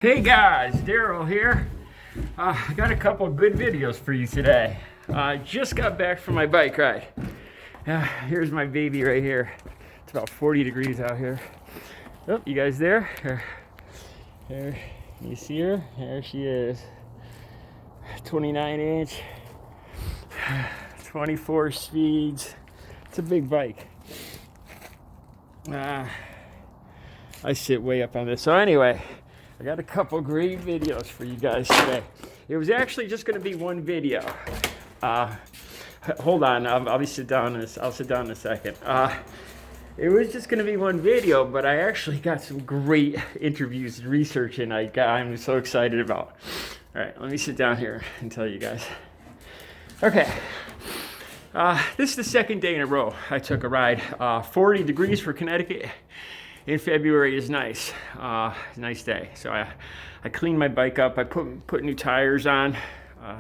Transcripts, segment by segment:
Hey guys, Daryl here. I got a couple of good videos for you today. I just got back from my bike ride. Here's my baby right here. It's about 40 degrees out here. Oh, you guys there? There, you see her? There she is. 29 inch, 24 speeds. It's a big bike. I sit way up on this. So anyway, I got a couple great videos for you guys today. It was actually just going to be one video. Hold on, I'll sit down in a second. It was just going to be one video, but I actually got some great interviews and research, and I'm so excited about. All right, let me sit down here and tell you guys. Okay. This is the second day in a row I took a ride. 40 degrees for Connecticut in February is nice. Nice day. So I cleaned my bike up. I put new tires on,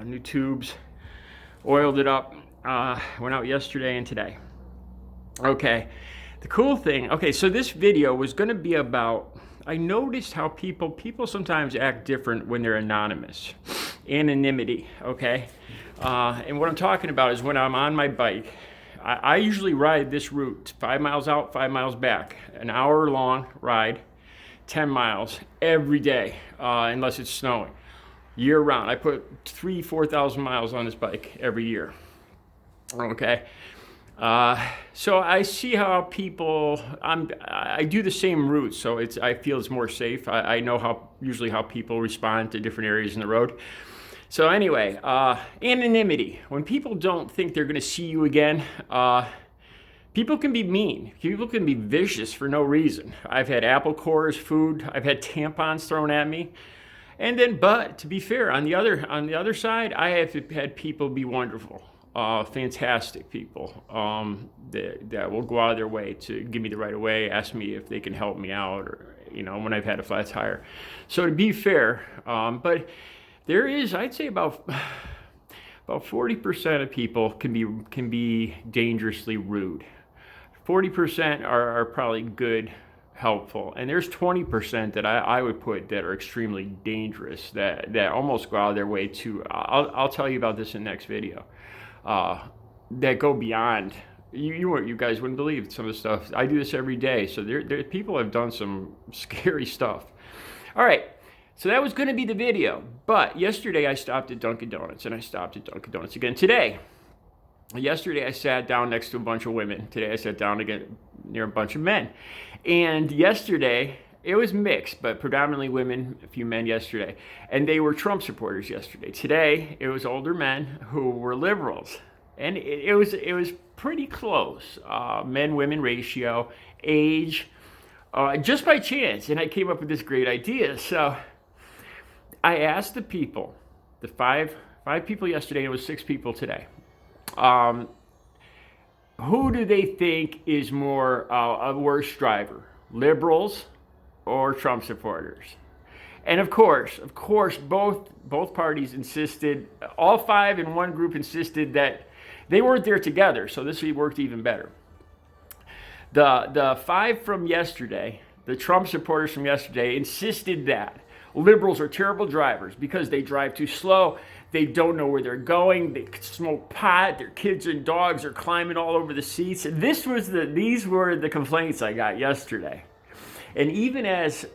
new tubes, oiled it up. Went out yesterday and today. Okay. The cool thing. Okay, so this video was going to be about. I noticed how people sometimes act different when they're anonymous. Anonymity. Okay. And what I'm talking about is when I'm on my bike. I usually ride this route, 5 miles out, 5 miles back, an hour long ride, 10 miles every day, unless it's snowing, year round. I put 4,000 miles on this bike every year. Okay. So I see how people, I do the same route, so I feel it's more safe. I know usually how people respond to different areas in the road. So anyway, anonymity. When people don't think they're going to see you again, people can be mean. People can be vicious for no reason. I've had apple cores, food. I've had tampons thrown at me. And then, but to be fair, on the other side, I have had people be wonderful, fantastic people that will go out of their way to give me the right of way, ask me if they can help me out, or when I've had a flat tire. So to be fair, but there is, I'd say about 40% of people can be dangerously rude. 40% are probably good, helpful, and there's 20% that I would put that are extremely dangerous, that almost go out of their way to. I'll tell you about this in the next video. That go beyond. You guys wouldn't believe some of the stuff. I do this every day, so there people have done some scary stuff. All right. So that was going to be the video, but yesterday I stopped at Dunkin' Donuts, and I stopped at Dunkin' Donuts again today. Yesterday I sat down next to a bunch of women. Today I sat down again near a bunch of men. And yesterday it was mixed, but predominantly women, a few men yesterday. And they were Trump supporters yesterday. Today it was older men who were liberals. And it was pretty close. Men-women ratio, age, just by chance. And I came up with this great idea. So I asked the people, the five people yesterday, and it was 6 people today. Who do they think is more a worse driver, liberals or Trump supporters? And of course, both parties insisted. All 5 in one group insisted that they weren't there together, so this worked even better. The 5 from yesterday, the Trump supporters from yesterday, insisted that liberals are terrible drivers because they drive too slow. They don't know where they're going. They smoke pot. Their kids and dogs are climbing all over the seats. And these were the complaints I got yesterday. And even as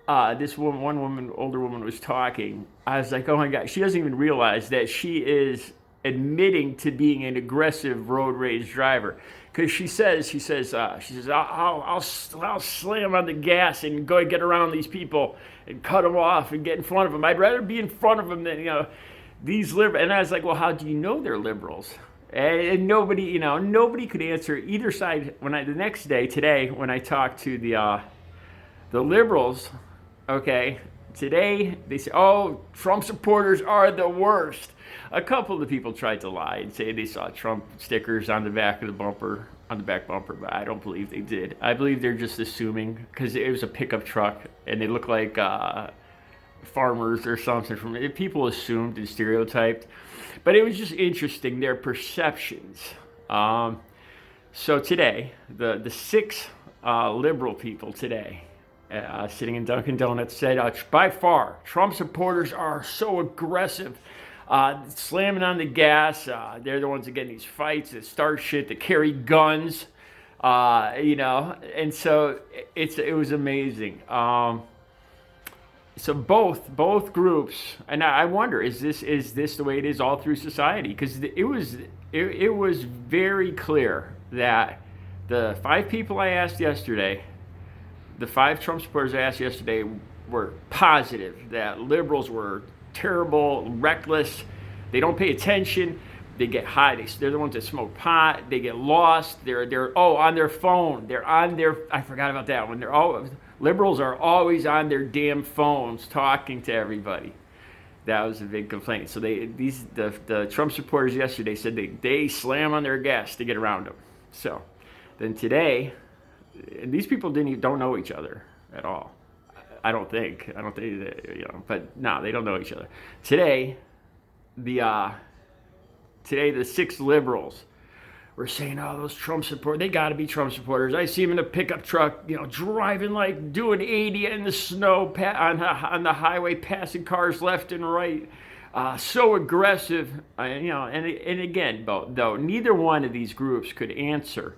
this older woman was talking, I was like, oh my God, she doesn't even realize that she is admitting to being an aggressive road rage driver. Because she says, I'll slam on the gas and go get around these people and cut them off and get in front of them. I'd rather be in front of them than, these liberals. And I was like, well, how do you know they're liberals? And nobody could answer either side. The next day, today, when I talked to the liberals, okay, today they say, oh, Trump supporters are the worst. A couple of the people tried to lie and say they saw Trump stickers on the back of the bumper, but I don't believe they did. I believe they're just assuming, because it was a pickup truck and they look like farmers or something. People assumed and stereotyped, but it was just interesting, their perceptions. So today, the 6 liberal people today sitting in Dunkin' Donuts, said, by far, Trump supporters are so aggressive, slamming on the gas. They're the ones that get in these fights, that start shit, that carry guns, and so it was amazing. So both groups, and I wonder, is this the way it is all through society? Because it was very clear that the 5 people I asked yesterday, the 5 Trump supporters I asked yesterday, were positive that liberals were terrible, reckless. They don't pay attention. They get high. They're the ones that smoke pot. They get lost. They're on their phone. They're on their. I forgot about that one. Liberals are always on their damn phones talking to everybody. That was a big complaint. So the Trump supporters yesterday said they slam on their gas to get around them. So then today, these people don't know each other at all. I don't think that, but no, they don't know each other. Today, the 6 liberals were saying, "Oh, those Trump supporters, they got to be Trump supporters." I see them in a pickup truck, driving like doing 80 in the snow on the highway, passing cars left and right. So aggressive, and again, though neither one of these groups could answer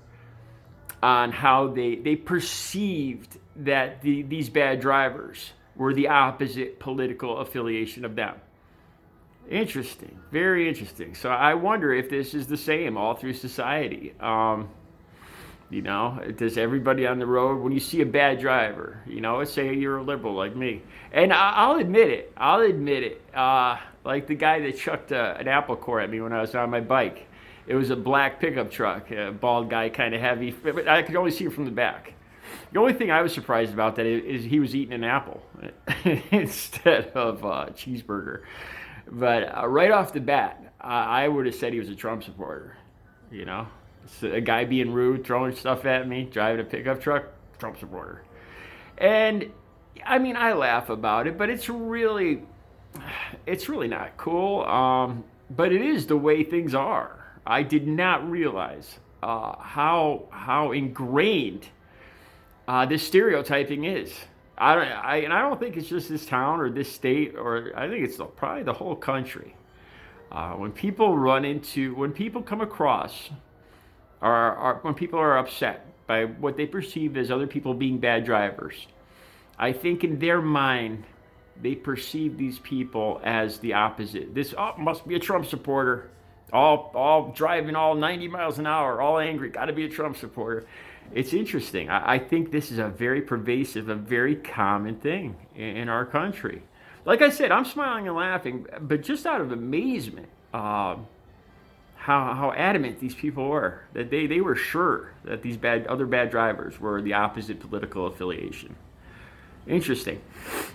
on how they perceived that these bad drivers were the opposite political affiliation of them. Interesting, very interesting. So I wonder if this is the same all through society. Does everybody on the road, when you see a bad driver, let's say you're a liberal like me, and I'll admit it, like the guy that chucked an apple core at me when I was on my bike. It was a black pickup truck, a bald guy, kind of heavy, but I could only see him from the back. The only thing I was surprised about that is he was eating an apple instead of a cheeseburger. But right off the bat, I would have said he was a Trump supporter. It's a guy being rude, throwing stuff at me, driving a pickup truck, Trump supporter. And I mean, I laugh about it, but it's really not cool. But it is the way things are. I did not realize how ingrained this stereotyping is. I don't think it's just this town or this state, or I think it's probably the whole country. When people come across, or when people are upset by what they perceive as other people being bad drivers, I think in their mind they perceive these people as the opposite. This must be a Trump supporter, all driving all 90 miles an hour, all angry, got to be a Trump supporter. It's interesting. I think this is a very pervasive, a very common thing in our country. Like I said, I'm smiling and laughing, but just out of amazement, how adamant these people were, that they were sure that these other bad drivers were the opposite political affiliation. Interesting.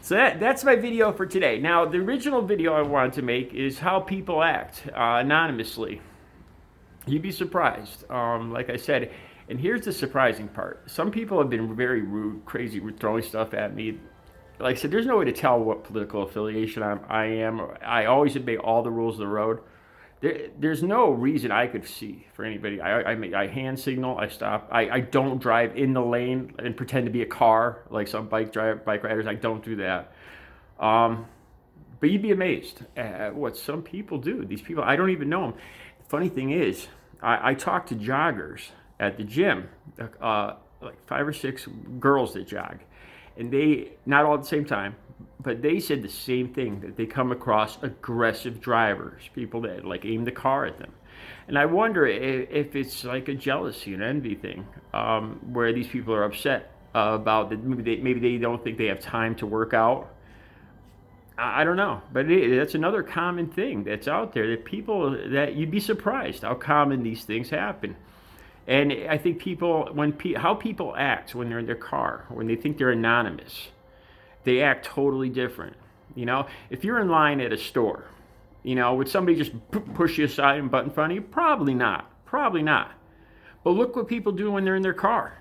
So that's my video for today. Now, the original video I wanted to make is how people act anonymously. You'd be surprised. Like I said. And here's the surprising part. Some people have been very rude, crazy, throwing stuff at me. Like I said, there's no way to tell what political affiliation I am. I always obey all the rules of the road. There's no reason I could see for anybody. I hand signal, I stop. I don't drive in the lane and pretend to be a car like some bike riders. I don't do that. But you'd be amazed at what some people do. These people, I don't even know them. The funny thing is, I talk to joggers at the gym, like 5 or 6 girls that jog, and they, not all at the same time, but they said the same thing, that they come across aggressive drivers, people that like aim the car at them. And I wonder if it's like a jealousy and envy thing, where these people are upset about that. Maybe they don't think they have time to work out. I don't know, but that's another common thing that's out there, that that you'd be surprised how common these things happen. And I think how people act when they're in their car, when they think they're anonymous, they act totally different. If you're in line at a store, would somebody just push you aside and butt in front of you? Probably not. But look what people do when they're in their car.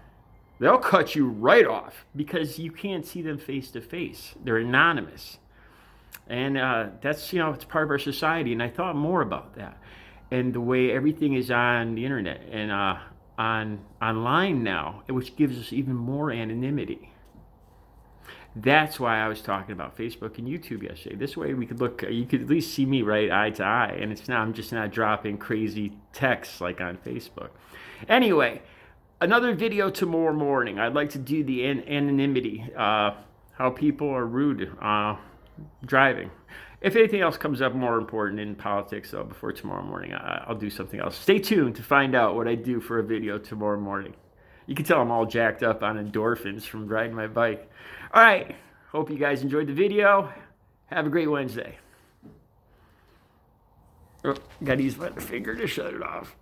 They'll cut you right off because you can't see them face to face. They're anonymous. And that's, it's part of our society. And I thought more about that. And the way everything is on the internet and online now, which gives us even more anonymity. That's why I was talking about Facebook and YouTube yesterday. This way we could look, you could at least see me right eye to eye, and I'm just not dropping crazy texts like on Facebook. Anyway, another video tomorrow morning. I'd like to do the anonymity, how people are rude driving. If anything else comes up more important in politics, though, before tomorrow morning, I'll do something else. Stay tuned to find out what I do for a video tomorrow morning. You can tell I'm all jacked up on endorphins from riding my bike. All right. Hope you guys enjoyed the video. Have a great Wednesday. Oh, gotta use my finger to shut it off.